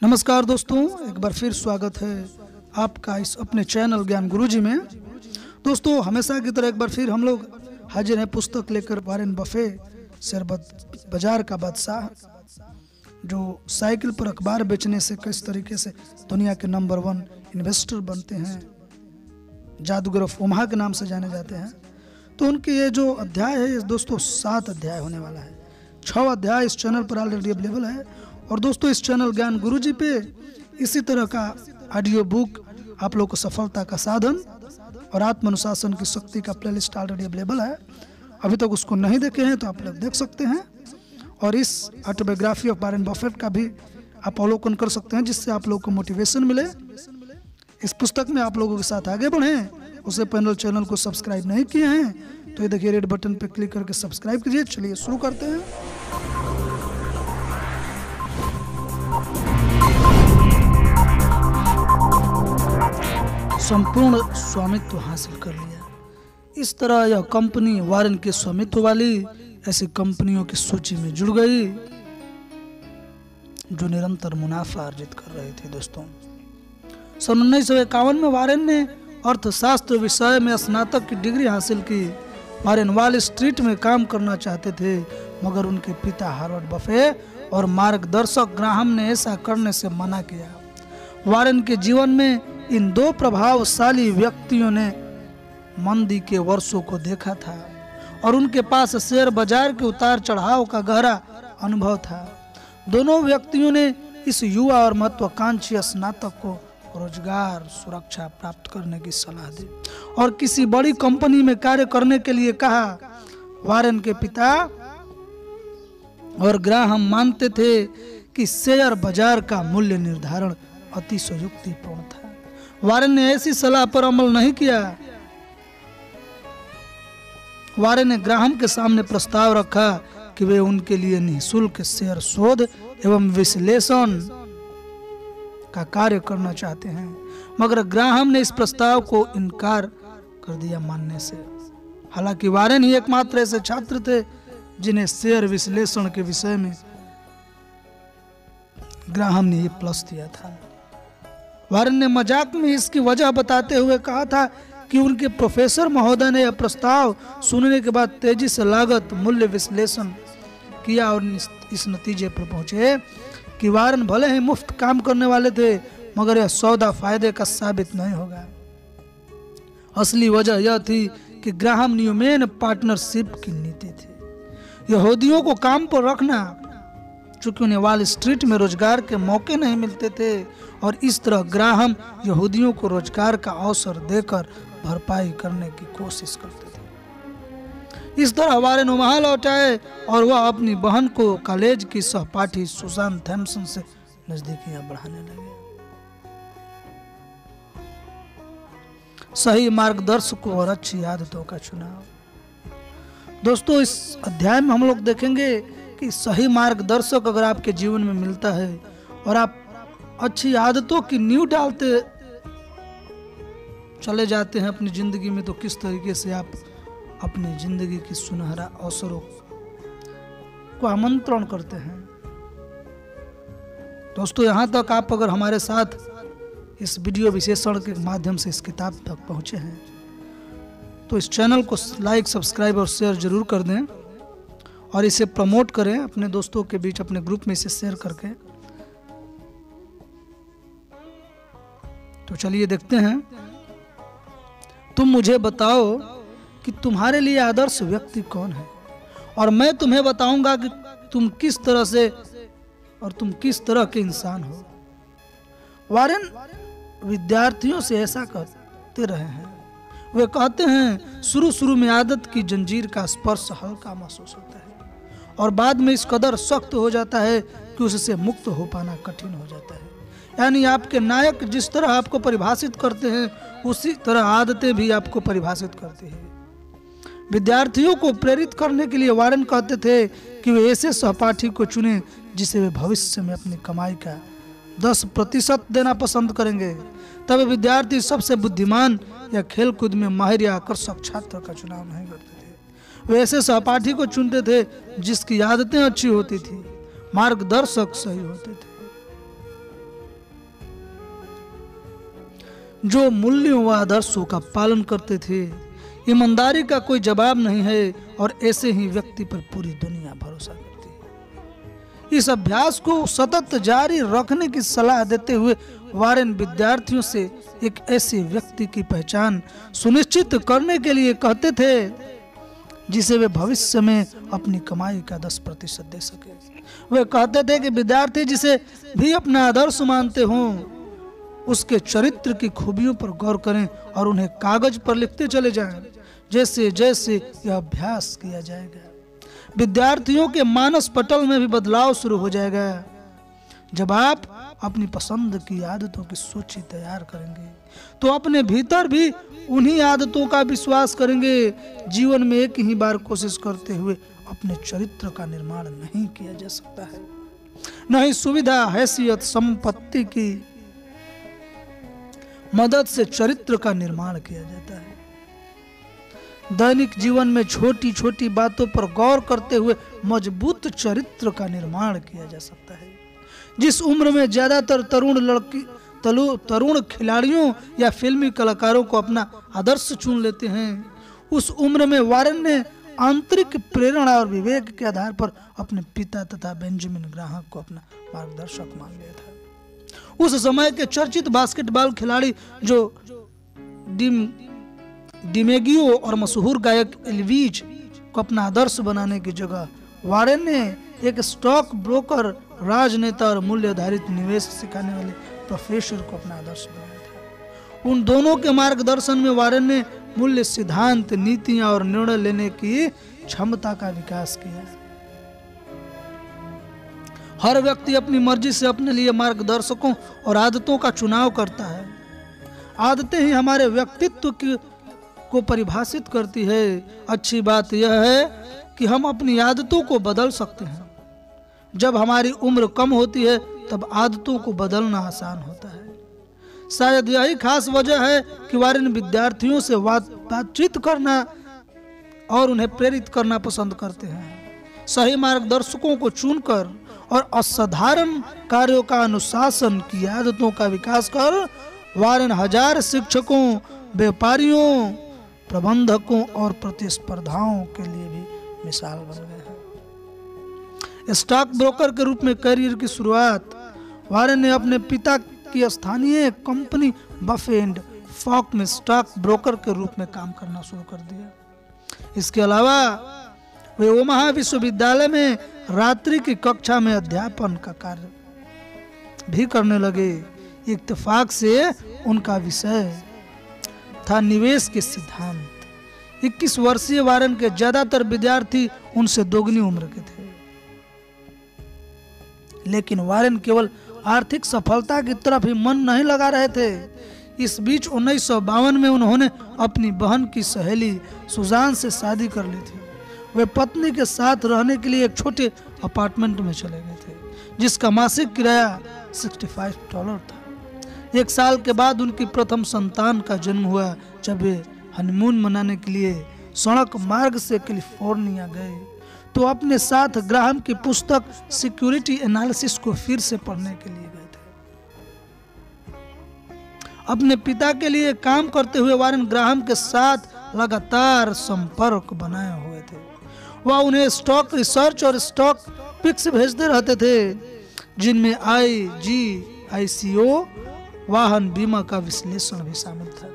नमस्कार दोस्तों, एक बार फिर स्वागत है आपका इस अपने चैनल ज्ञान गुरुजी में। दोस्तों, हमेशा की तरह एक बार फिर हम लोग हाजिर हैं पुस्तक लेकर। वॉरेन बफे शेयर बाजार का बादशाह, जो साइकिल पर अखबार बेचने से किस तरीके से दुनिया के नंबर 1 इन्वेस्टर बनते हैं, जादूगर ऑफ ओमाहा के नाम से जाने जाते हैं। तो उनके ये जो अध्याय है ये दोस्तों 7 अध्याय होने वाला है। 6 अध्याय इस चैनल पर ऑलरेडी अवेलेबल है। और दोस्तों, इस चैनल ज्ञान गुरुजी पे इसी तरह का ऑडियो बुक, आप लोग को सफलता का साधन और आत्म अनुशासन की शक्ति का प्लेलिस्ट ऑलरेडी अवेलेबल है। अभी तक उसको नहीं देखे हैं तो आप लोग देख सकते हैं। और इस ऑटोबायोग्राफी ऑफ वॉरेन बफेट का भी आप अवलोकन कर सकते हैं, जिससे आप लोग को मोटिवेशन मिले इस पुस्तक में आप लोगों के साथ आगे बढ़ें। उसे पहले चैनल को सब्सक्राइब नहीं किए हैं तो ये देखिए रेड बटन पे क्लिक करके सब्सक्राइब कीजिए। चलिए शुरू करते हैं। संपूर्ण स्वामित्व हासिल कर लिया। इस तरह यह कंपनी वॉरेन के स्वामित्व वाली ऐसी कंपनियों की सूची में जुड़ गई जो निरंतर मुनाफा अर्जित कर रही थी। दोस्तों, सन 1951 में वॉरेन ने अर्थशास्त्र विषय में स्नातक की डिग्री हासिल की। वॉरेन वॉल स्ट्रीट में काम करना चाहते थे, मगर उनके पिता हार्वर्ड बफे और मार्गदर्शक ग्राहम ने ऐसा करने से मना किया। वॉरेन के जीवन में इन 2 प्रभावशाली व्यक्तियों ने मंदी के वर्षों को देखा था और उनके पास शेयर बाजार के उतार चढ़ाव का गहरा अनुभव था। दोनों व्यक्तियों ने इस युवा और महत्वाकांक्षी स्नातक को रोजगार सुरक्षा प्राप्त करने की सलाह दी और किसी बड़ी कंपनी में कार्य करने के लिए कहा। वॉरेन के पिता और ग्राहम मानते थे कि शेयर बाजार का मूल्य निर्धारण अतिशयोक्तिपूर्ण था। वॉरेन ने ऐसी सलाह पर अमल नहीं किया। वॉरेन ने ग्राहम के सामने प्रस्ताव रखा कि वे उनके लिए निःशुल्क शेयर शोध एवं विश्लेषण का कार्य करना चाहते हैं, मगर ग्राहम ने इस प्रस्ताव को इनकार कर दिया मानने से। हालांकि वॉरेन ही एकमात्र ऐसे छात्र थे जिन्हें शेयर विश्लेषण के विषय में ग्राहम ने ये प्लस दिया था। वॉरेन ने मजाक में इसकी वजह बताते हुए कहा था कि उनके प्रोफेसर महोदय ने यह प्रस्ताव सुनने के बाद तेजी से लागत मूल्य विश्लेषण किया और इस नतीजे पर पहुंचे कि वॉरेन भले ही मुफ्त काम करने वाले थे, मगर यह सौदा फायदे का साबित नहीं होगा। असली वजह यह थी कि ग्राहम न्यूमैन पार्टनरशिप की नीति थी। यहूदियों को काम पर रखना, चूंकि उन्हें वॉल स्ट्रीट में रोजगार के मौके नहीं मिलते थे, और इस तरह ग्राहम यहूदियों को रोजगार का अवसर देकर भरपाई करने की कोशिश करते थे। इस तरह वॉरेन ओमाहा लौट आए और वह अपनी बहन को कॉलेज की सहपाठी सुसान थॉम्सन से नजदीकियां बढ़ाने लगे। सही मार्गदर्शकों और अच्छी आदतों का चुनाव। दोस्तों, इस अध्याय में हम लोग देखेंगे कि सही मार्गदर्शक अगर आपके जीवन में मिलता है और आप अच्छी आदतों की नींव डालते चले जाते हैं अपनी जिंदगी में, तो किस तरीके से आप अपनी जिंदगी की सुनहरा अवसरों को आमंत्रण करते हैं। दोस्तों, यहाँ तक आप अगर हमारे साथ इस वीडियो विश्लेषण के माध्यम से इस किताब तक पहुंचे हैं तो इस चैनल को लाइक, सब्सक्राइब और शेयर जरूर कर दें और इसे प्रमोट करें अपने दोस्तों के बीच, अपने ग्रुप में इसे शेयर करके। तो चलिए देखते हैं। तुम मुझे बताओ कि तुम्हारे लिए आदर्श व्यक्ति कौन है और मैं तुम्हें बताऊंगा कि तुम किस तरह से और तुम किस तरह के इंसान हो। वॉरेन विद्यार्थियों से ऐसा कहते रहे हैं। वे कहते हैं, शुरू में आदत की जंजीर का स्पर्श हल्का महसूस होता है और बाद में इस कदर सख्त हो जाता है कि उससे मुक्त हो पाना कठिन हो जाता है। यानी आपके नायक जिस तरह आपको परिभाषित करते हैं, उसी तरह आदतें भी आपको परिभाषित करती है। विद्यार्थियों को प्रेरित करने के लिए वॉरेन कहते थे कि वे ऐसे सहपाठी को चुनें जिसे वे भविष्य में अपनी कमाई का 10% देना पसंद करेंगे। तब विद्यार्थी सबसे बुद्धिमान या खेलकूद में माहिर या आकर्षक छात्र का चुनाव नहीं करते थे। वे ऐसे सहपाठी को चुनते थे जिसकी आदतें अच्छी होती थी, मार्गदर्शक सही होते थे। जो मूल्यों व आदर्शों का पालन करते थे। ईमानदारी का कोई जवाब नहीं है और ऐसे ही व्यक्ति पर पूरी दुनिया भरोसा करती है। इस अभ्यास को सतत जारी रखने की सलाह देते हुए वारेन विद्यार्थियों से एक ऐसे व्यक्ति की पहचान सुनिश्चित करने के लिए कहते थे जिसे वे भविष्य में अपनी कमाई का 10% दे सके। वे कहते थे कि विद्यार्थी जिसे भी अपना आदर्श मानते हों उसके चरित्र की खूबियों पर गौर करें और उन्हें कागज पर लिखते चले जाएं। जैसे जैसे यह अभ्यास किया जाएगा विद्यार्थियों के मानस पटल में भी बदलाव शुरू हो जाएगा। जब आप अपनी पसंद की आदतों की सूची तैयार करेंगे तो अपने भीतर भी उन्हीं आदतों का विश्वास करेंगे। जीवन में एक ही बार कोशिश करते हुए अपने चरित्र का निर्माण नहीं किया जा सकता है। नहीं सुविधा, हैसियत, संपत्ति की मदद से चरित्र का निर्माण किया जाता है। दैनिक जीवन में छोटी छोटी बातों पर गौर करते हुए मजबूत चरित्र का निर्माण किया जा सकता है। जिस उम्र में ज्यादातर तरुण खिलाड़ियों या फिल्मी कलाकारों को अपना आदर्श चुन लेते हैं, उस उम्र में वारेन ने आंतरिक प्रेरणा और विवेक के आधार पर अपने पिता तथा बेंजामिन ग्राहम को अपना मार्गदर्शक मान लिया था। उस समय के चर्चित बास्केटबॉल खिलाड़ी जो डिमेगियो और मशहूर गायक एल्विज को अपना आदर्श बनाने की जगह वारेन ने एक स्टॉक ब्रोकर, राजनेता और मूल्य आधारित निवेश सिखाने वाले प्रोफेसर को अपना आदर्श बनाया था। उन दोनों के मार्गदर्शन में वारेन ने मूल्य सिद्धांत, नीतियां और निर्णय लेने की क्षमता का विकास किया। हर व्यक्ति अपनी मर्जी से अपने लिए मार्गदर्शकों और आदतों का चुनाव करता है। आदतें ही हमारे व्यक्तित्व को परिभाषित करती है। अच्छी बात यह है कि हम अपनी आदतों को बदल सकते हैं। जब हमारी उम्र कम होती है तब आदतों को बदलना आसान होता है। शायद यही खास वजह है कि वारेन विद्यार्थियों से बातचीत करना और उन्हें प्रेरित करना पसंद करते हैं। सही मार्गदर्शकों को चुनकर और असाधारण कार्यों का अनुशासन की आदतों का विकास कर वारेन हजार शिक्षकों, व्यापारियों, प्रबंधकों और प्रतिस्पर्धाओं के लिए भी मिसाल बन गए हैं। स्टॉक ब्रोकर के रूप में करियर की शुरुआत वारेन ने अपने पिता की स्थानीय कंपनी बफे एंड फॉक में स्टॉक ब्रोकर के रूप में काम करना शुरू कर दिया। इसके अलावा वे ओमाहा विश्वविद्यालय में रात्रि की कक्षा में अध्यापन का कार्य भी करने लगे। इत्तेफाक से उनका विषय था निवेश के सिद्धांत। 21 वर्षीय वारेन के ज्यादातर विद्यार्थी उनसे दोगुनी उम्र के थे, लेकिन वारेन केवल आर्थिक सफलता की तरफ ही मन नहीं लगा रहे थे। इस बीच 1952 में उन्होंने अपनी बहन की सहेली सुजान से शादी कर ली थी। वे पत्नी के साथ रहने के लिए एक छोटे अपार्टमेंट में चले गए थे जिसका मासिक किराया $65 था। 1 साल के बाद उनकी प्रथम संतान का जन्म हुआ जब वे हनीमून मनाने के लिए सड़क मार्ग से कैलिफोर्निया गए तो अपने साथ ग्राहम की पुस्तक सिक्योरिटी एनालिसिस को फिर से पढ़ने के लिए गए थे। अपने पिता के लिए काम करते हुए वारेन ग्राहम के साथ लगातार संपर्क बनाए हुए थे। वह उन्हें स्टॉक रिसर्च और स्टॉक पिक्स भेजते रहते थे जिनमें IGICO वाहन बीमा का विश्लेषण भी शामिल था।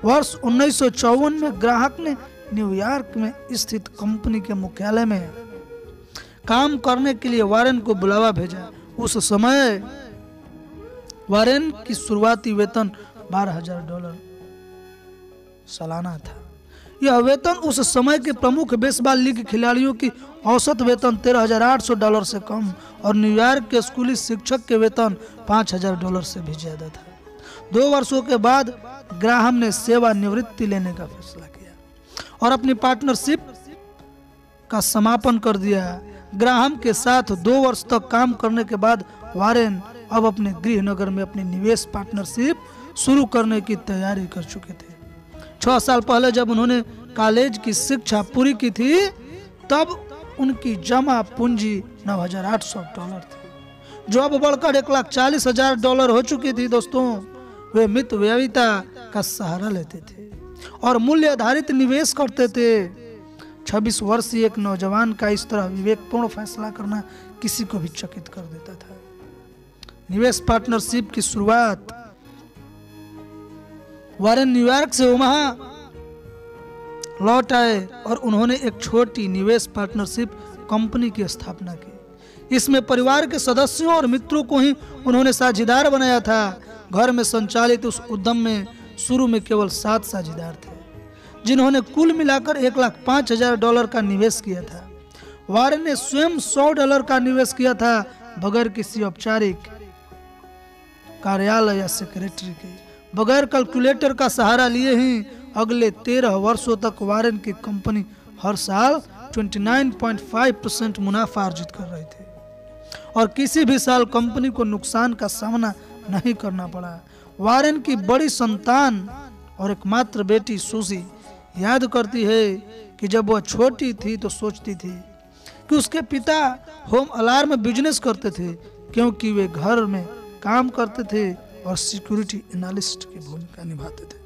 वर्ष 1954 में ग्राहक ने न्यूयॉर्क में स्थित कंपनी के मुख्यालय में काम करने के लिए वारेन को बुलावा भेजा। उस समय वारेन की शुरुआती वेतन $12,000 सालाना था। यह वेतन उस समय के प्रमुख बेसबॉल लीग खिलाड़ियों की औसत वेतन $13,800 से कम और न्यूयॉर्क के स्कूली शिक्षक के वेतन $5,000 से भी ज्यादा था। 2 वर्षों के बाद ग्राहम ने सेवानिवृत्ति लेने का फैसला किया और अपनी पार्टनरशिप का समापन कर दिया। ग्राहम के साथ 2 वर्ष तक काम करने के बाद वारेन अब अपने गृहनगर में अपनी निवेश पार्टनरशिप शुरू करने की तैयारी कर चुके थे। 6 साल पहले जब उन्होंने कॉलेज की शिक्षा पूरी की थी तब उनकी जमा पूंजी $9,800 थी जो अब बढ़कर $1,40,000 हो चुकी थी। दोस्तों, वे मितव्ययिता का सहारा लेते थे और मूल्य आधारित निवेश करते थे। 26 वर्षीय एक नौजवान का इस तरह विवेकपूर्ण फैसला करना किसी को भी चकित कर देता था। निवेश पार्टनरशिप की शुरुआत वारेन न्यूयॉर्क से ओमाहा लौट आए और उन्होंने एक छोटी निवेश पार्टनरशिप कंपनी की स्थापना की। इसमें परिवार के सदस्यों और मित्रों को ही उन्होंने साझेदार बनाया था। घर में संचालित उस उद्यम में शुरू में केवल 7 साझेदार थे, जिन्होंने कुल मिलाकर $1,05,000 का निवेश किया था। वारेन ने स्वयं $100 का निवेश किया था, बगैर किसी औपचारिक कार्यालय या सेक्रेटरी के, बगैर कैलकुलेटर का सहारा लिए ही अगले 13 वर्षों तक वारेन की कंपनी हर साल 29.5% मुनाफा अर्जित कर रही थी और किसी भी साल कंपनी को नुकसान का सामना नहीं करना पड़ा। वारेन की बड़ी संतान और एकमात्र बेटी सूजी याद करती है कि जब वह छोटी थी तो सोचती थी कि उसके पिता होम अलार्म बिजनेस करते थे, क्योंकि वे घर में काम करते थे और सिक्योरिटी एनालिस्ट की भूमिका निभाते थे।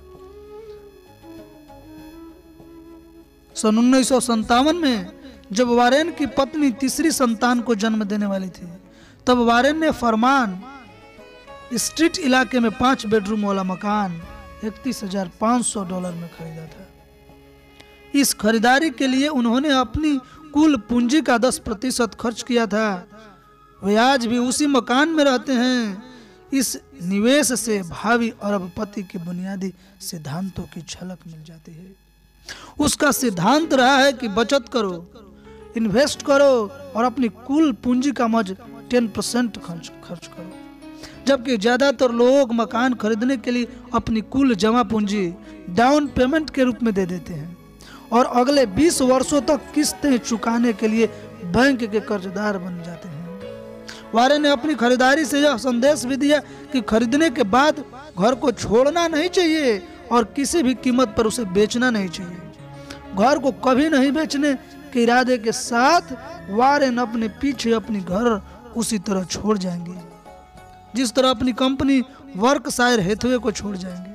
सन 1957 में जब वारेन की पत्नी तीसरी संतान को जन्म देने वाली थी, तब वारेन ने फरमान स्ट्रीट इलाके में 5 बेडरूम वाला मकान $31,500 में खरीदा था। इस खरीदारी के लिए उन्होंने अपनी कुल पूंजी का 10% खर्च किया था। वे आज भी उसी मकान में रहते हैं। इस निवेश से भावी अरबपति के बुनियादी सिद्धांतों की झलक मिल जाती है। उसका सिद्धांत रहा है कि बचत करो, इन्वेस्ट करो और अपनी कुल पूंजी का महज 10% खर्च करो, जबकि ज्यादातर लोग मकान खरीदने के लिए अपनी कुल जमा पूंजी डाउन पेमेंट के रूप में दे देते हैं और अगले 20 वर्षों तक किस्तें चुकाने के लिए बैंक के कर्जदार बन जाते हैं। वारेन ने अपनी खरीदारी से यह संदेश भी दिया कि खरीदने के बाद घर को छोड़ना नहीं चाहिए और किसी भी कीमत पर उसे बेचना नहीं चाहिए। घर को कभी नहीं बेचने के इरादे के साथ वारेन अपने पीछे अपनी घर उसी तरह छोड़ जाएंगे जिस तरह अपनी कंपनी वर्कशायर हैथवे को छोड़ जाएंगे।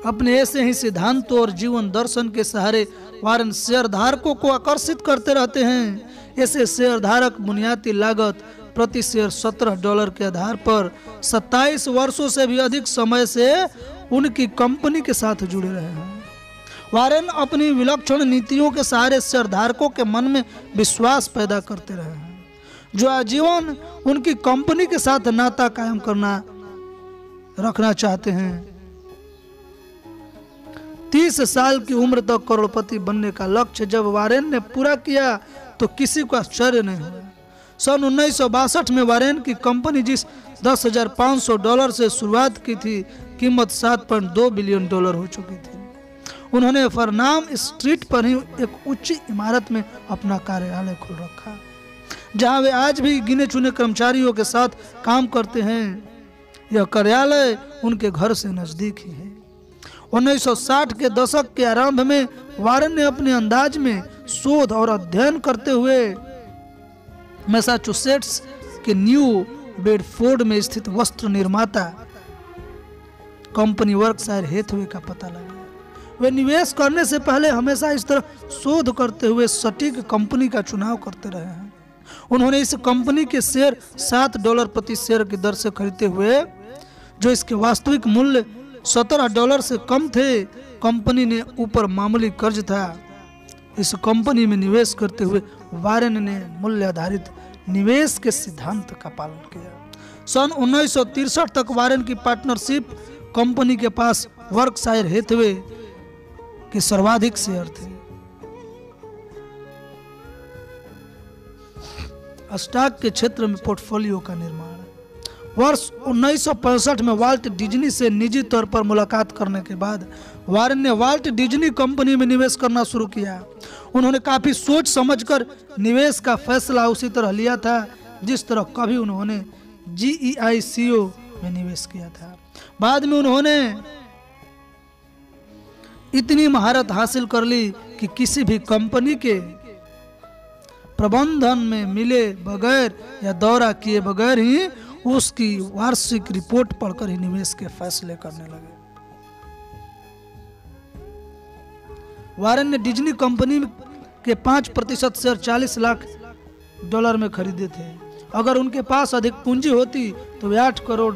अपने ऐसे ही सिद्धांतों और जीवन दर्शन के सहारे वारेन शेयरधारकों को आकर्षित करते रहते हैं। ऐसे शेयरधारक बुनियादी लागत प्रति शेयर $17 के आधार पर 27 वर्षों से भी अधिक समय से उनकी कंपनी के साथ जुड़े रहे हैं। वारेन अपनी विलक्षण नीतियों के सहारे शेयरधारकों के मन में विश्वास पैदा करते रहे हैं, जो आजीवन उनकी कंपनी के साथ नाता कायम रखना चाहते हैं। 30 साल की उम्र तक करोड़पति बनने का लक्ष्य जब वारेन ने पूरा किया तो किसी को आश्चर्य नहीं हुआ। सन 1962 में वारेन की कंपनी जिस $10,500 से शुरुआत की थी, कीमत $7.2 बिलियन हो चुकी थी। उन्होंने फरनाम स्ट्रीट पर ही एक ऊंची इमारत में अपना कार्यालय खोल रखा, जहां वे आज भी गिने चुने कर्मचारियों के साथ काम करते हैं। यह कार्यालय उनके घर से नजदीक ही है। 1960 के दशक के आरंभ में वारेन ने अपने अंदाज में शोध और अध्ययन करते हुए मैसाचुसेट्स के न्यू बेडफोर्ड में स्थित वस्त्र निर्माता कंपनी वर्कशायर हैथवे का पता लगाया। वे निवेश करने से पहले हमेशा इस तरह शोध करते हुए सटीक कंपनी का चुनाव करते रहे हैं। उन्होंने इस कंपनी के शेयर $7 प्रति शेयर की दर से खरीदते हुए, जो इसके वास्तविक मूल्य $17 से कम थे। कंपनी ने ऊपर मामूली कर्ज था। इस कंपनी में निवेश करते हुए वारेन ने मूल्य आधारित निवेश के सिद्धांत का पालन किया। सन 1963 तक वारेन की पार्टनरशिप कंपनी के पास वर्कशायर हैथवे के सर्वाधिक शेयर थे। स्टॉक के क्षेत्र में पोर्टफोलियो का निर्माण। वर्ष 1965 में वाल्ट डिज्नी से निजी तौर पर मुलाकात करने के बाद वारेन ने वाल्ट डिज्नी कंपनी में निवेश करना शुरू किया। उन्होंने काफी सोच समझकर निवेश का फैसला उसी तरह लिया था जिस तरह कभी उन्होंने GEICO में निवेश किया था। बाद में उन्होंने इतनी महारत हासिल कर ली कि किसी भी कंपनी के प्रबंधन में मिले बगैर या दौरा किए बगैर ही उसकी वार्षिक रिपोर्ट पढ़कर ही निवेश के फैसले करने लगे। वारेन ने डिज्नी कंपनी के 5% शेयर $40 लाख में खरीदे थे। अगर उनके पास अधिक पूंजी होती तो वे $8 करोड़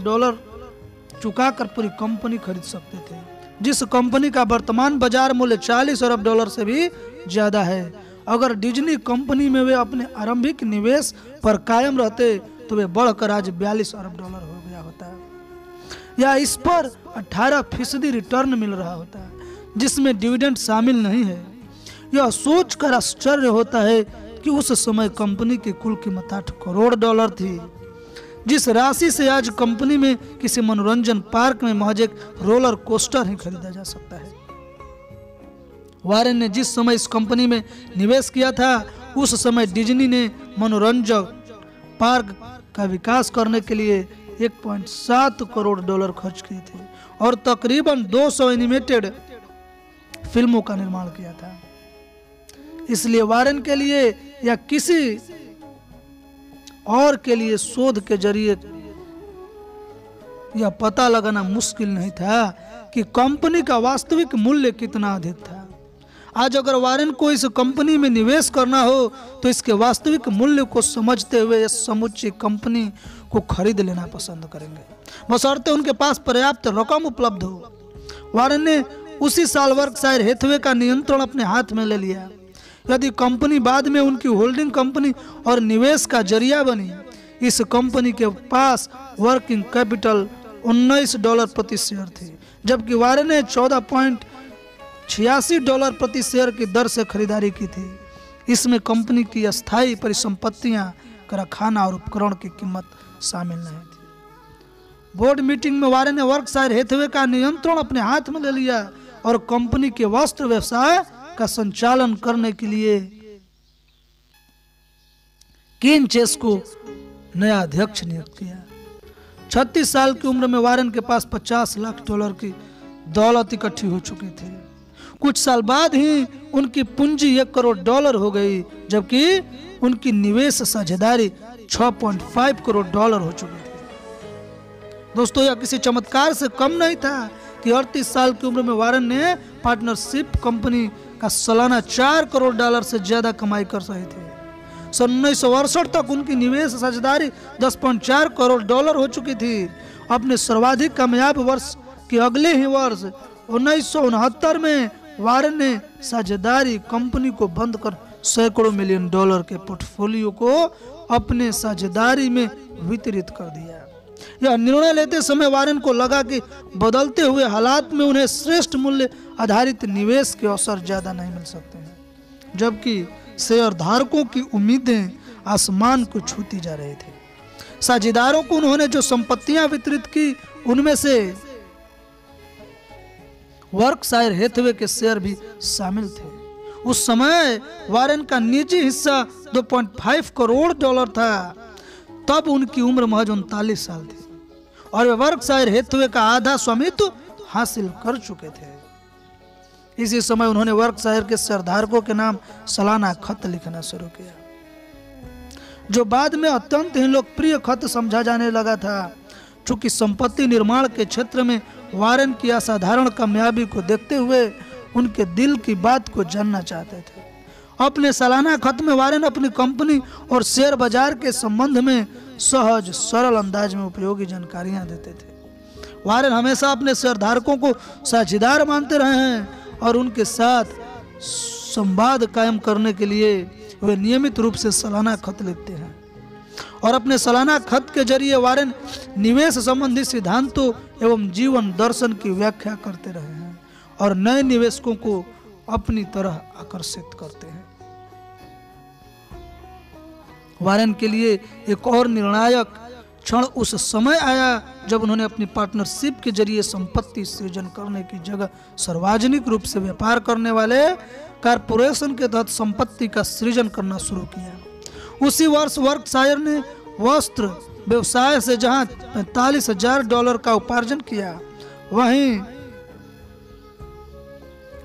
चुकाकर पूरी कंपनी खरीद सकते थे, जिस कंपनी का वर्तमान बाजार मूल्य $40 अरब से भी ज्यादा है। अगर डिज्नी कंपनी में वे अपने आरंभिक निवेश पर कायम रहते तो वे बढ़कर आज $42 अरब हो गया होता, या इस पर 18% रिटर्न मिल रहा होता, जिसमें डिविडेंड शामिल नहीं है। यह सोचकर आश्चर्य होता है कि उस समय कंपनी की कुल कीमत $8 करोड़ थी, जिस राशि से आज कंपनी में किसी मनोरंजन पार्क में महज एक रोलर कोस्टर ही खरीदा जा सकता है। वारेन ने जिस समय इस कंपनी में निवेश किया था उस समय डिज्नी ने मनोरंजन पार्क का विकास करने के लिए $1.7 करोड़ खर्च किए थे और तकरीबन 200 एनिमेटेड फिल्मों का निर्माण किया था। इसलिए वारेन के लिए या किसी और के लिए शोध के जरिए यह पता लगाना मुश्किल नहीं था कि कंपनी का वास्तविक मूल्य कितना अधिक था। आज अगर वारेन को इस कंपनी में निवेश करना हो तो इसके वास्तविक मूल्य को समझते हुए इस समुच्ची कंपनी को खरीद लेना पसंद करेंगे, बशर्ते उनके पास पर्याप्त रकम उपलब्ध हो। वारेन ने उसी साल वर्कशायर हैथवे का नियंत्रण अपने हाथ में ले लिया। यदि कंपनी बाद में उनकी होल्डिंग कंपनी और निवेश का जरिया बनी, इस कंपनी के पास वर्किंग कैपिटल $19 प्रति शेयर थी, जबकि वारेन ने $14.86 प्रति शेयर की दर से खरीदारी की थी। इसमें कंपनी की अस्थायी परिसंपत्तियां, कारखाना और उपकरण की कीमत शामिल नहीं थी। बोर्ड मीटिंग में वारेन ने वर्कशायर हैथवे का नियंत्रण अपने हाथ में ले लिया और कंपनी के वस्त्र व्यवसाय का संचालन करने के लिए केन चेस को नया अध्यक्ष नियुक्त किया। 36 साल की उम्र में वारेन के पास $50 लाख की दौलत इकट्ठी हो चुकी थी। कुछ साल बाद ही उनकी पूंजी $1 करोड़ हो गई, जबकि उनकी निवेश साझेदारी $6.5 करोड़ हो चुकी थी। दोस्तों, यह किसी चमत्कार से कम नहीं था कि 38 साल की उम्र में वारेन ने पार्टनरशिप कंपनी का सालाना $4 करोड़ से ज्यादा कमाई कर रहे थे। सन 1968 तक उनकी निवेश साझेदारी $10.4 करोड़ हो चुकी थी। अपने सर्वाधिक कामयाब वर्ष के अगले ही वर्ष 1969 में वारेन ने साझेदारी कंपनी को बंद कर सैकड़ों मिलियन डॉलर के पोर्टफोलियो को अपने साझेदारी में वितरित कर दिया। यह निर्णय लेते समय वारेन को लगा कि बदलते हुए हालात में उन्हें श्रेष्ठ मूल्य आधारित निवेश के अवसर ज्यादा नहीं मिल सकते हैं, जबकि शेयर धारकों की उम्मीदें आसमान को छूती जा रही थी। साझेदारों को उन्होंने जो संपत्तियां वितरित की उनमें से वर्कशायर हैथवे के शेयर भी शामिल थे। उस समय वारेन का निजी हिस्सा $2.5 करोड़ था। तब उनकी उम्र महज 39 साल थी और वे वर्कशायर हैथवे का आधा स्वामित्व हासिल कर चुके थे। इसी समय उन्होंने वर्कशायर के शेयरधारकों के नाम सालाना खत लिखना शुरू किया, जो बाद में अत्यंत ही लोकप्रिय खत समझा जाने लगा था। चूंकि संपत्ति निर्माण के क्षेत्र में वारेन की असाधारण कामयाबी को देखते हुए उनके दिल की बात को जानना चाहते थे। अपने सालाना खत में वारेन अपनी कंपनी और शेयर बाजार के संबंध में सहज सरल अंदाज में उपयोगी जानकारियां देते थे। वारेन हमेशा अपने शेयरधारकों को साझेदार मानते रहे हैं और उनके साथ संवाद कायम करने के लिए वे नियमित रूप से सालाना खत लिखते हैं और अपने सालाना खत के जरिए वारेन निवेश संबंधी सिद्धांतों एवं जीवन दर्शन की व्याख्या करते रहे हैं और नए निवेशकों को अपनी तरह आकर्षित करते हैं। वारेन के लिए एक और निर्णायक क्षण उस समय आया जब उन्होंने अपनी पार्टनरशिप के जरिए संपत्ति सृजन करने की जगह सार्वजनिक रूप से व्यापार करने वाले कारपोरेशन के तहत संपत्ति का सृजन करना शुरू किया। उसी वर्ष वर्कशायर ने वस्त्र व्यवसाय से जहां $45,000 का उपार्जन किया, वहीं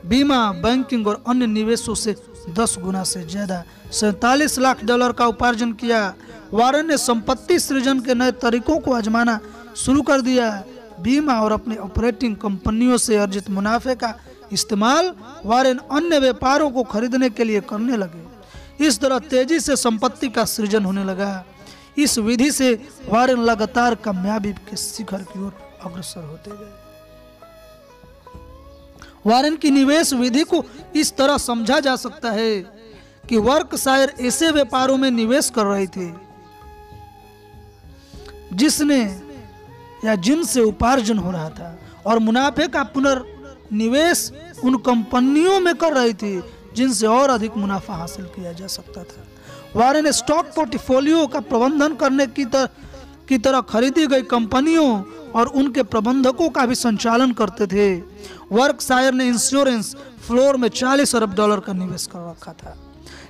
बीमा, बैंकिंग और अन्य निवेशों से 10 गुना से ज्यादा $47 लाख का उपार्जन किया। वारेन ने संपत्ति सृजन के नए तरीकों को आजमाना शुरू कर दिया। बीमा और अपने ऑपरेटिंग कंपनियों से अर्जित मुनाफे का इस्तेमाल वारेन अन्य व्यापारों को खरीदने के लिए करने लगे। इस तरह तेजी से संपत्ति का सृजन होने लगा। इस विधि से वारेन लगातार कामयाबी के शिखर की ओर अग्रसर होते गए। वारेन की निवेश विधि को इस तरह समझा जा सकता है कि वर्कशायर ऐसे व्यापारों में निवेश कर रहे थे जिसने या जिनसे उपार्जन हो रहा था और मुनाफे का पुनर्निवेश उन कंपनियों में कर रही थी जिनसे और अधिक मुनाफा हासिल किया जा सकता था। वारेन स्टॉक पोर्टफोलियो का प्रबंधन करने की तरह खरीदी गई कंपनियों और उनके प्रबंधकों का भी संचालन करते थे। वर्कशायर ने इंश्योरेंस फ्लोर में $40 अरब का निवेश कर रखा था,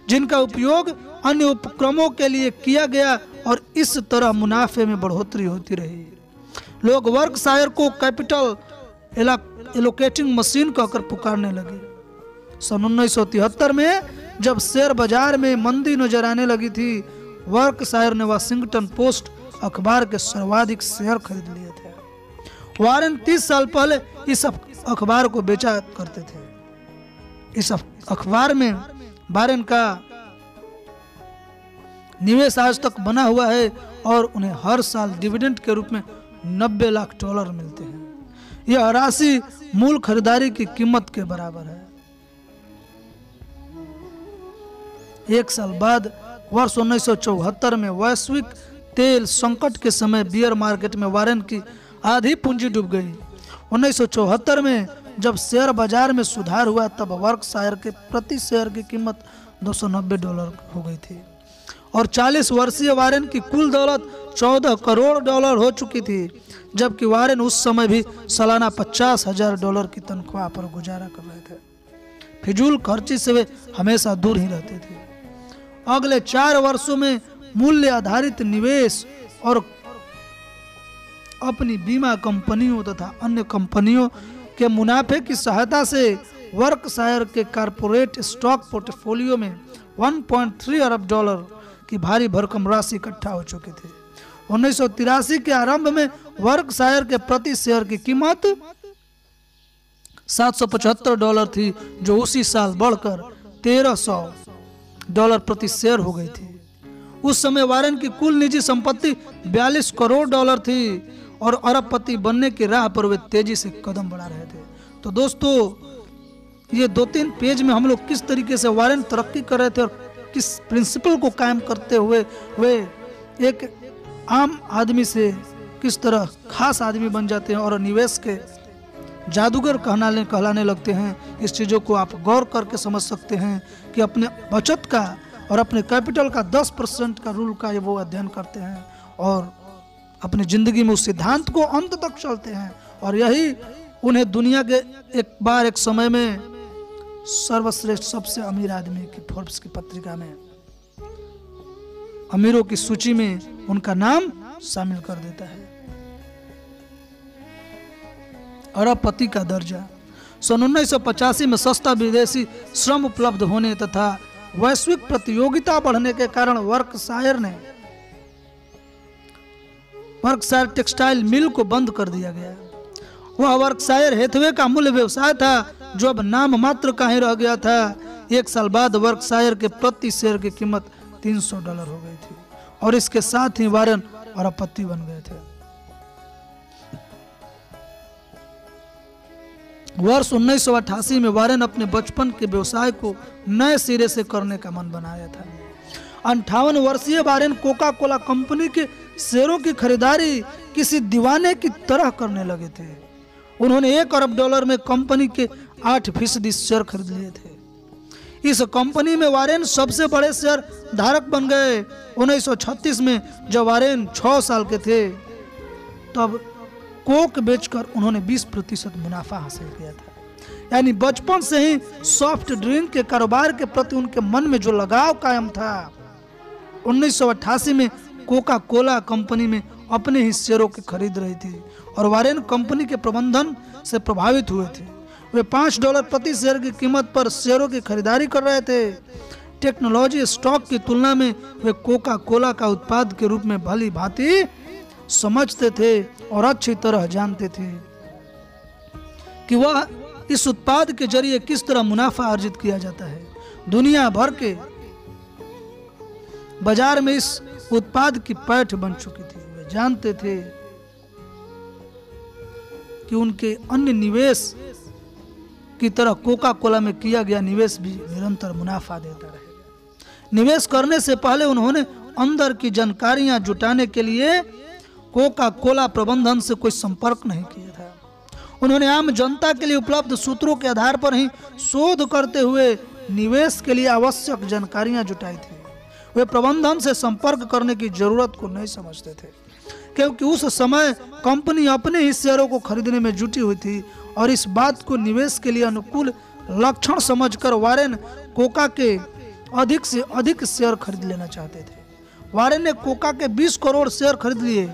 जिनका उपयोग अन्य उपक्रमों के लिए किया गया और इस तरह मुनाफे में बढ़ोतरी होती रही। लोग वर्कशायर को कैपिटल एलोकेटिंग मशीन कहकर पुकारने लगे। सन 1973 में जब शेयर बाजार में मंदी नजर आने लगी थी, वर्कशायर ने वाशिंगटन पोस्ट अखबार के सर्वाधिक शेयर खरीद लिए थे। वारेन 30 साल पहले इस अखबार को बेचा करते थे। इस अखबार में वारेन का निवेश आज तक बना हुआ है और उन्हें हर साल डिविडेंड के रूप में $90 लाख मिलते हैं। यह राशि मूल खरीदारी की कीमत के बराबर है। एक साल बाद वर्ष 1974 में वैश्विक तेल संकट के समय बियर मार्केट में वारेन की आधी पूंजी डूब गई। 1974 में जब शेयर बाजार में सुधार हुआ तब वर्कशायर के प्रति शेयर की कीमत $290 हो गई थी और 40 वर्षीय वारेन की कुल दौलत $14 करोड़ हो चुकी थी, जबकि वारेन उस समय भी सालाना $50,000 की तनख्वाह पर गुजारा कर रहे थे। फिजूल खर्ची से वे हमेशा दूर ही रहते थे। अगले 4 वर्षों में मूल्य आधारित निवेश और अपनी बीमा कंपनियों तथा अन्य कंपनियों के मुनाफे की सहायता से वर्कशायर के कॉर्पोरेट स्टॉक पोर्टफोलियो में $1.3 अरब की भारी भरकम राशि इकट्ठा हो चुकी थी। 1983 के आरंभ में वर्कशायर के प्रति शेयर की कीमत $775 थी, जो उसी साल बढ़कर $1300 प्रति शेयर हो गई थी। उस समय वारेन की कुल निजी संपत्ति $42 करोड़ थी और अरबपति बनने की राह पर वे तेजी से कदम बढ़ा रहे थे। तो दोस्तों, ये 2-3 पेज में हम लोग किस तरीके से वारेन तरक्की कर रहे थे और किस प्रिंसिपल को कायम करते हुए वे एक आम आदमी से किस तरह खास आदमी बन जाते हैं और निवेश के जादूगर कहलाने लगते हैं। इस चीज़ों को आप गौर करके समझ सकते हैं कि अपने बचत का और अपने कैपिटल का 10% का रूल का वो अध्ययन करते हैं और अपनी ज़िंदगी में उस सिद्धांत को अंत तक चलते हैं और यही उन्हें दुनिया के एक समय में सर्वश्रेष्ठ सबसे अमीर आदमी की फोर्ब्स की पत्रिका में अमीरों की सूची में उनका नाम शामिल कर देता है। अरबपति का दर्जा। सन 1985 में सस्ता विदेशी श्रम उपलब्ध होने तथा वैश्विक प्रतियोगिता बढ़ने के कारण वर्कशायर टेक्सटाइल मिल को बंद कर दिया गया। वह वर्कशायर हेथवे का मूल व्यवसाय था जो अब नाम मात्र का ही रह गया था। 1 साल बाद वर्कशायर के प्रति शेयर की कीमत $300 हो गई थी और इसके साथ ही वारेन अरबपति बन गए थे। वर्ष 1988 में वारेन अपने बचपन के व्यवसाय को नए सिरे से करने का मन बनाया था। 58 वर्षीय वारेन कोका कोला कंपनी के शेयरों की खरीदारी किसी दीवाने की तरह करने लगे थे। उन्होंने $1 अरब में कंपनी के 8% शेयर खरीद लिए थे। इस कंपनी में वारेन सबसे बड़े शेयर धारक बन गए। 1936 में जब वारेन 6 साल के थे तब कोक बेचकर उन्होंने 20% मुनाफा हासिल किया था। यानी बचपन से ही सॉफ्ट ड्रिंक के कारोबार के प्रति उनके मन में जो लगाव कायम था, 1988 में कोका कोला कंपनी में अपने ही शेयरों की खरीद रही थी और वारेन कंपनी के प्रबंधन से प्रभावित हुए थे। वे $5 प्रति शेयर की कीमत पर शेयरों की खरीदारी कर रहे थे। टेक्नोलॉजी स्टॉक की तुलना में वे कोका कोला का उत्पाद के रूप में भली भांति समझते थे और अच्छी तरह जानते थे कि वह इस उत्पाद के जरिए किस तरह मुनाफा अर्जित किया जाता है। दुनिया भर के बाजार में इस उत्पाद की पैठ बन चुकी थी। वे जानते थे कि उनके अन्य निवेश की तरह कोका कोला में किया गया निवेश भी निरंतर मुनाफा देता रहेगा। निवेश करने से पहले उन्होंने अंदर की जानकारियां जुटाने के लिए कोका कोला प्रबंधन से कोई संपर्क नहीं किया था। उन्होंने आम जनता के लिए उपलब्ध सूत्रों के आधार पर ही शोध करते हुए निवेश के लिए आवश्यक जानकारियां जुटाई थी। वे प्रबंधन से संपर्क करने की जरूरत को नहीं समझते थे, क्योंकि उस समय कंपनी अपने ही शेयरों को खरीदने में जुटी हुई थी और इस बात को निवेश के लिए अनुकूल लक्षण समझकर वारेन कोका के अधिक से अधिक शेयर खरीद लेना चाहते थे। वारेन ने कोका के 20 करोड़ शेयर खरीद लिए।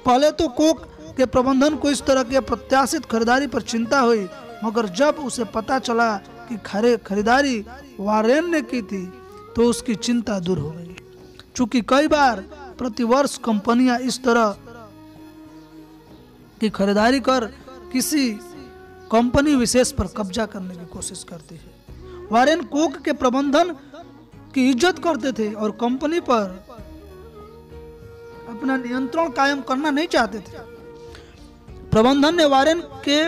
पहले तो कोक के प्रबंधन को इस तरह की प्रत्याशित खरीदारी पर चिंता हुई, मगर जब उसे पता चला कि खरीदारी वारेन ने की थी तो उसकी चिंता दूर हो गई। चूंकि कई बार प्रतिवर्ष कंपनियां इस तरह की खरीदारी कर किसी कंपनी विशेष पर कब्जा करने की कोशिश करती है। वारेन कोक के प्रबंधन की इज्जत करते थे और कंपनी पर अपना नियंत्रण कायम करना नहीं चाहते थे। प्रबंधन ने वारेन के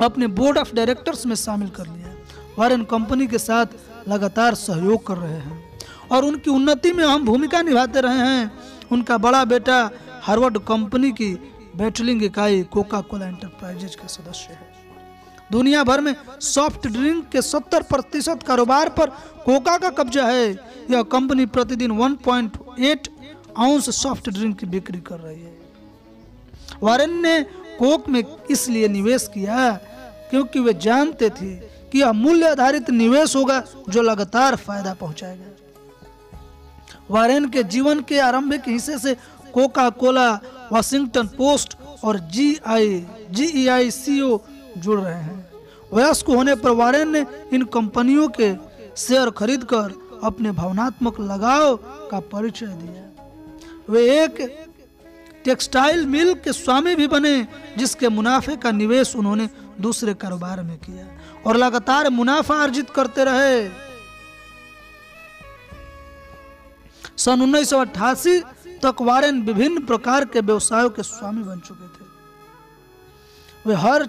अपने बोर्ड ऑफ डायरेक्टर्स में शामिल कर लिया। वारेन कंपनी के साथ लगातार सहयोग कर रहे हैं और उनकी उन्नति में अहम भूमिका निभाते रहे हैं। उनका बड़ा बेटा हार्वर्ड कंपनी की बैटलिंग इकाई कोका कोला एंटरप्राइजेज का सदस्य है। दुनिया भर में सॉफ्ट ड्रिंक के 70% कारोबार पर कोका का कब्जा है। यह कंपनी प्रतिदिन 1.8 आउंस सॉफ्ट ड्रिंक की बिक्री कर रही है। वारेन ने कोक में इसलिए निवेश किया क्योंकि वे जानते थे कि यह मूल्य आधारित निवेश होगा जो लगातार फायदा पहुंचाएगा। वारेन के जीवन के आरंभिक हिस्से से कोका कोला, वाशिंगटन पोस्ट और GEICO जुड़ रहे हैं। वयस्क होने पर वारेन ने इन कंपनियों के शेयर खरीदकर अपने भावनात्मक लगाव का परिचय दिया। वे एक टेक्सटाइल मिल के स्वामी भी बने, जिसके मुनाफे का निवेश उन्होंने दूसरे कारोबार में किया और लगातार मुनाफा अर्जित करते रहे। सन 1988 तक वारेन विभिन्न प्रकार के व्यवसायों के स्वामी बन चुके थे। वे हर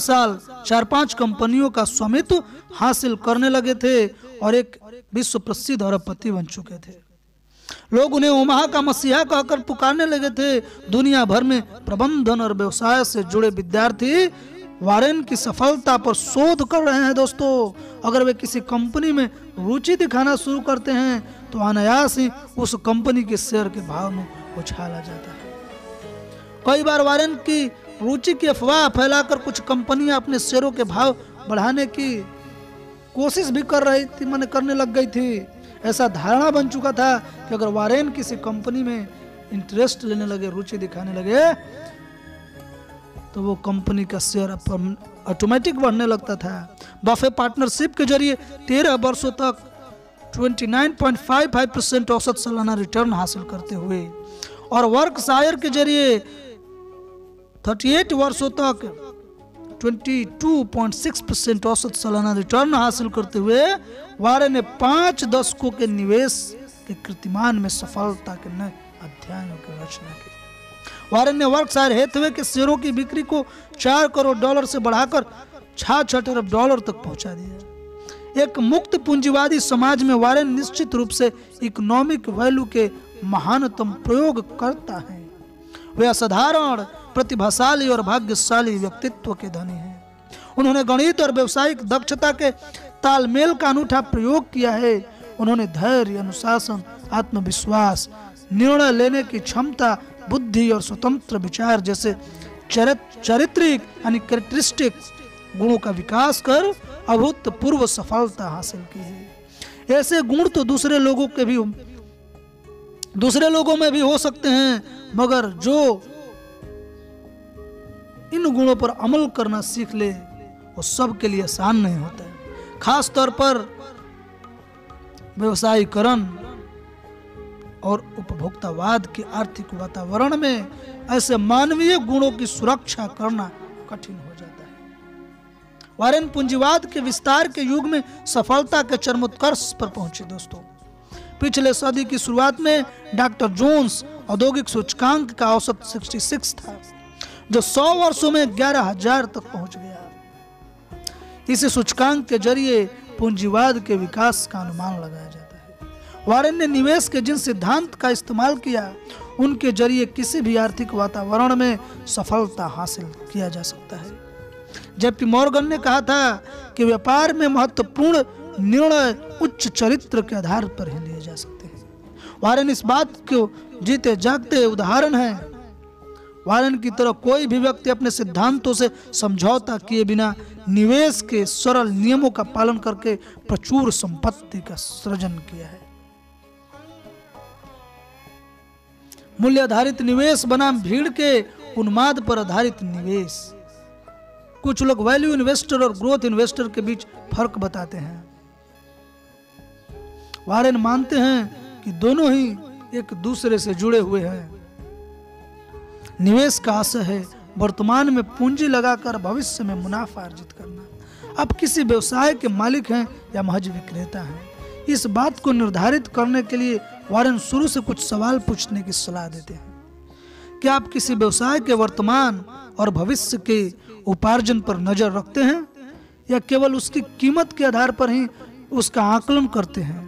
साल 4-5 कंपनियों का स्वामित्व हासिल करने लगे थे और एक विश्व प्रसिद्ध अरबपति बन चुके थे। लोग उन्हें ओमाहा का मसीहा कहकर पुकारने लगे थे। दुनिया भर में प्रबंधन और व्यवसाय से जुड़े विद्यार्थी वारेन की सफलता पर शोध कर रहे हैं। दोस्तों, अगर वे किसी कंपनी में रुचि दिखाना शुरू करते हैं तो अनायास ही उस कंपनी के शेयर के भाव में उछाल आ जाता है। कई बार वारेन की रुचि की अफवाह फैलाकर कुछ कंपनियां अपने शेयरों के भाव बढ़ाने की कोशिश भी करने लग गई थी। ऐसा धारणा बन चुका था कि अगर वारेन किसी कंपनी में इंटरेस्ट लेने लगे, रुचि दिखाने लगे, तो वो कंपनी का शेयर ऑटोमेटिक बढ़ने लगता था। बफे पार्टनरशिप के जरिए 13 वर्षों तक 29.55% औसत सालाना रिटर्न हासिल करते हुए और वर्कशायर के जरिए 38 वर्षों तक 22.6% औसत सालाना रिटर्न हासिल करते हुए वारेन ने 5 दशकों के निवेश के कीर्तिमान में सफलता के नए अध्यायों की रचना की। वारेन ने वर्कशायर हैथवे के शेयरों की बिक्री को $4 करोड़ से बढ़ाकर $66 अरब तक पहुंचा दिया। एक मुक्त पूंजीवादी समाज में वारेन निश्चित रूप से इकोनॉमिक वैल्यू के महानतम प्रयोग करता है। वे असाधारण, प्रतिभाशाली और भाग्यशाली व्यक्तित्व के धनी हैं। उन्होंने गणित और व्यावसायिक दक्षता के तालमेल का अनूठा प्रयोग किया है। उन्होंने धैर्य, अनुशासन, आत्मविश्वास, निर्णय लेने की क्षमता, बुद्धि और स्वतंत्र विचार जैसे चारित्रिक यानी कैरेक्टरिस्टिक गुणों का विकास कर अभूतपूर्व सफलता हासिल की है। ऐसे गुण तो दूसरे लोगों में भी हो सकते हैं, मगर जो इन गुणों पर अमल करना सीख ले वो सबके लिए आसान नहीं होता है। खास तौर पर व्यवसायीकरण और उपभोक्तावाद के आर्थिक वातावरण में ऐसे मानवीय गुणों की सुरक्षा करना कठिन हो जाता है। वारेन पूंजीवाद के विस्तार के युग में सफलता के चरमोत्कर्ष पर पहुंचे। दोस्तों, पिछले सदी की शुरुआत में डॉक्टर जोन्स औद्योगिक सूचकांक का औसत 66 था, जो 100 वर्षों में 11,000 तक पहुंच गया। इस सूचकांक के जरिए पूंजीवाद के विकास का अनुमान लगाया जाता है। वारेन ने निवेश के जिन सिद्धांत का इस्तेमाल किया, उनके जरिए किसी भी आर्थिक वातावरण में सफलता हासिल किया जा सकता है। जबकि मॉर्गन ने कहा था कि व्यापार में महत्वपूर्ण निर्णय उच्च चरित्र के आधार पर ही लिए जा सकते हैं। वारेन इस बात को जीते जागते उदाहरण है। वारेन की तरह कोई भी व्यक्ति अपने सिद्धांतों से समझौता किए बिना निवेश के सरल नियमों का पालन करके प्रचुर संपत्ति का सृजन किया है। मूल्य आधारित निवेश बनाम भीड़ के उन्माद पर आधारित निवेश। कुछ लोग वैल्यू इन्वेस्टर और ग्रोथ इन्वेस्टर के बीच फर्क बताते हैं। वारेन मानते हैं कि दोनों ही एक दूसरे से जुड़े हुए हैं। निवेश का आशय है वर्तमान में पूंजी लगाकर भविष्य में मुनाफा अर्जित करना। आप किसी व्यवसाय के मालिक हैं या महज विक्रेता हैं, इस बात को निर्धारित करने के लिए वारेन शुरू से कुछ सवाल पूछने की सलाह देते हैं। क्या आप किसी व्यवसाय के वर्तमान और भविष्य के उपार्जन पर नजर रखते हैं या केवल उसकी कीमत के आधार पर ही उसका आकलन करते हैं?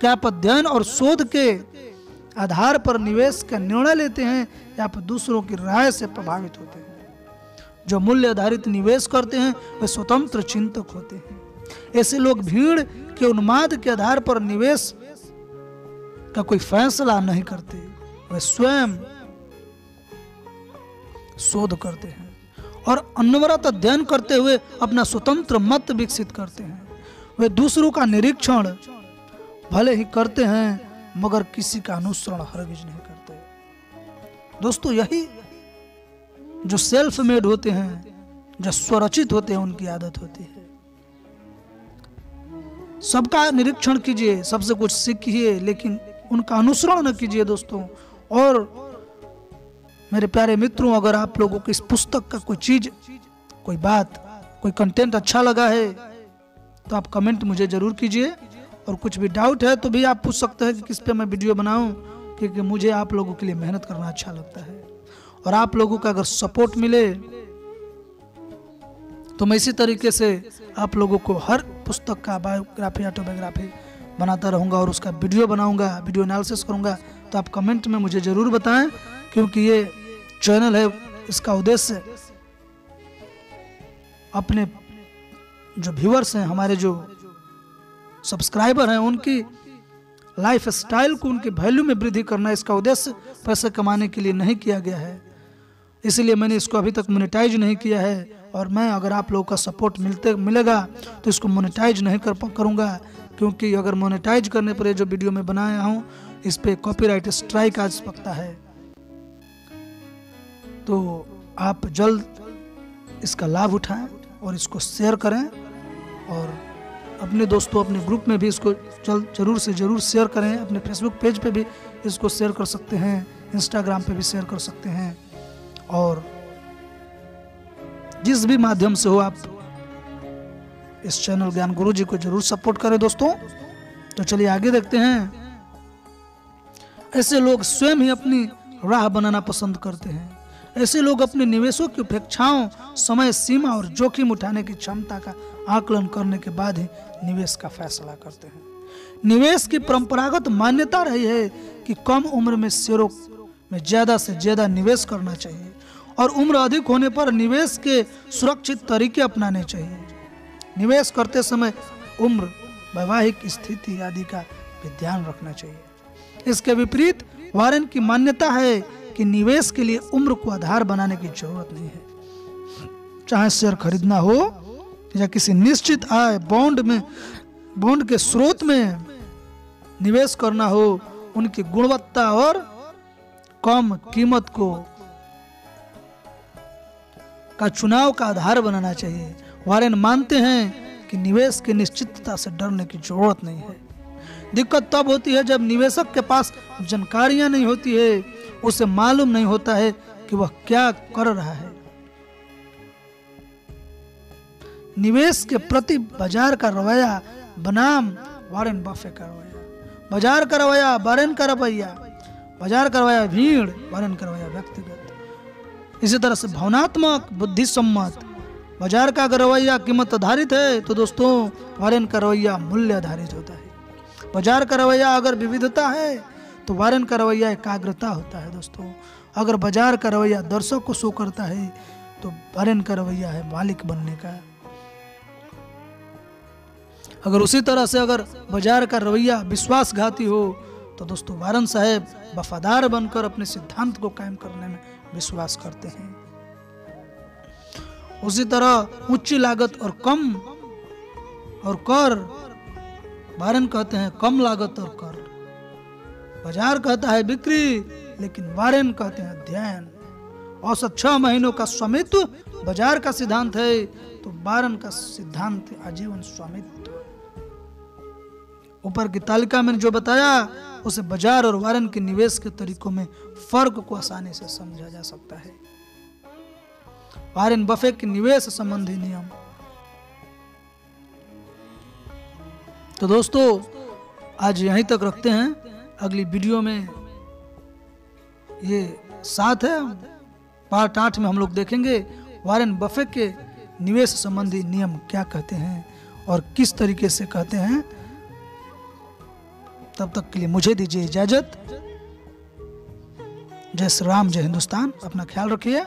क्या आप अध्ययन और शोध के आधार पर निवेश का निर्णय लेते हैं या आप दूसरों की राय से प्रभावित होते हैं? जो मूल्य आधारित निवेश करते हैं वे स्वतंत्र चिंतक होते हैं। ऐसे लोग भीड़ के उन्माद के आधार पर निवेश का कोई फैसला नहीं करते, वे स्वयं शोध करते हैं और अनवरत अध्ययन करते हुए अपना स्वतंत्र मत विकसित करते हैं। वे दूसरों का निरीक्षण भले ही करते हैं मगर किसी का अनुसरण हरगिज नहीं करते। दोस्तों, यही जो सेल्फ मेड होते हैं, जो स्वरचित होते हैं, उनकी आदत होती है। सबका निरीक्षण कीजिए, सबसे कुछ सीखिए, लेकिन उनका अनुसरण न कीजिए। दोस्तों, और मेरे प्यारे मित्रों, अगर आप लोगों को इस पुस्तक का कोई चीज, कोई बात, कोई कंटेंट अच्छा लगा है तो आप कमेंट मुझे जरूर कीजिए। और कुछ भी डाउट है तो भी आप पूछ सकते हैं कि किस पे मैं वीडियो बनाऊं, क्योंकि मुझे आप लोगों के लिए मेहनत करना अच्छा लगता है। और आप लोगों का अगर सपोर्ट मिले तो मैं इसी तरीके से आप लोगों को हर पुस्तक का बायोग्राफी, ऑटोबायोग्राफी बनाता रहूंगा और उसका वीडियो बनाऊंगा, वीडियो एनालिसिस करूंगा। तो आप कमेंट में मुझे जरूर बताएं, क्योंकि ये चैनल है, इसका उद्देश्य अपने जो व्यूअर्स हैं, हमारे जो सब्सक्राइबर हैं, उनकी लाइफ स्टाइल को, उनकी वैल्यू में वृद्धि करना। इसका उद्देश्य पैसे कमाने के लिए नहीं किया गया है, इसलिए मैंने इसको अभी तक मोनेटाइज नहीं किया है। और मैं, अगर आप लोगों का सपोर्ट मिलेगा तो इसको मोनेटाइज नहीं करूँगा, क्योंकि अगर मोनेटाइज करने पर जो वीडियो मैं बनाया हूँ इस पे कॉपीराइट स्ट्राइक आ सकता है। तो आप जल्द इसका लाभ उठाएं और इसको शेयर करें, और अपने दोस्तों, अपने ग्रुप में भी इसको जरूर से जरूर शेयर करें। अपने फेसबुक पेज पे भी इसको शेयर कर सकते हैं, इंस्टाग्राम पे भी शेयर कर सकते हैं, और जिस भी माध्यम से हो आप इस चैनल ज्ञान गुरु जी को जरूर सपोर्ट करें। दोस्तों, तो चलिए आगे देखते हैं। ऐसे लोग स्वयं ही अपनी राह बनाना पसंद करते हैं। ऐसे लोग अपने निवेशों की अपेक्षाओं, समय सीमा और जोखिम उठाने की क्षमता का आकलन करने के बाद ही निवेश का फैसला करते हैं। निवेश की परंपरागत मान्यता रही है कि कम उम्र में शेयरों में ज्यादा से ज्यादा निवेश करना चाहिए और उम्र अधिक होने पर निवेश के सुरक्षित तरीके अपनाने चाहिए। निवेश करते समय उम्र, वैवाहिक स्थिति आदि का भी ध्यान रखना चाहिए। इसके विपरीत वारेन की मान्यता है कि निवेश के लिए उम्र को आधार बनाने की जरूरत नहीं है। चाहे शेयर खरीदना हो या किसी निश्चित आय बॉन्ड के स्रोत में निवेश करना हो, उनकी गुणवत्ता और कम कीमत को का चुनाव का आधार बनाना चाहिए। वारेन मानते हैं कि निवेश की निश्चितता से डरने की जरूरत नहीं है। दिक्कत तब होती है जब निवेशक के पास जानकारियां नहीं होती है, उसे मालूम नहीं होता है कि वह क्या कर रहा है। निवेश के प्रति बाजार का रवैया बनाम वारेन बफे का रवैया। बाजार का रवैया वारेन का रवैया, बाजार का रवैया भीड़, वारेन का रवैया व्यक्तिगत। इसी तरह से भावनात्मक बुद्धि सम्मत। बाजार का अगर रवैया कीमत आधारित है तो दोस्तों वारेन का रवैया मूल्य आधारित होता है। बाजार का रवैया अगर विविधता है तो वारेन का रवैया एकाग्रता होता है। दोस्तों अगर बाजार का रवैया दर्शक को शो करता है तो वारेन का रवैया है मालिक बनने का। अगर उसी तरह से अगर बाजार का रवैया विश्वासघाती हो तो दोस्तों वारेन साहब वफादार बनकर अपने सिद्धांत को कायम करने में विश्वास करते हैं। उसी तरह उच्च लागत और कम और कर, वारेन कहते हैं कम लागत और कर। बाजार कहता है बिक्री, लेकिन वारेन कहते हैं अध्ययन। औसत 6 महीनों का स्वामित्व बाजार का सिद्धांत है तो वारेन का सिद्धांत आजीवन स्वामित्व। ऊपर की तालिका में जो बताया उसे बाजार और वारेन के निवेश के तरीकों में फर्क को आसानी से समझा जा सकता है। वारेन बफे के निवेश संबंधी नियम। तो दोस्तों आज यहीं तक रखते हैं। अगली वीडियो में ये 7 है, पार्ट 8 में हम लोग देखेंगे वारेन बफे के निवेश संबंधी नियम क्या कहते हैं और किस तरीके से कहते हैं। तब तक के लिए मुझे दीजिए इजाजत। जय श्री राम, जय हिंदुस्तान। अपना ख्याल रखिए।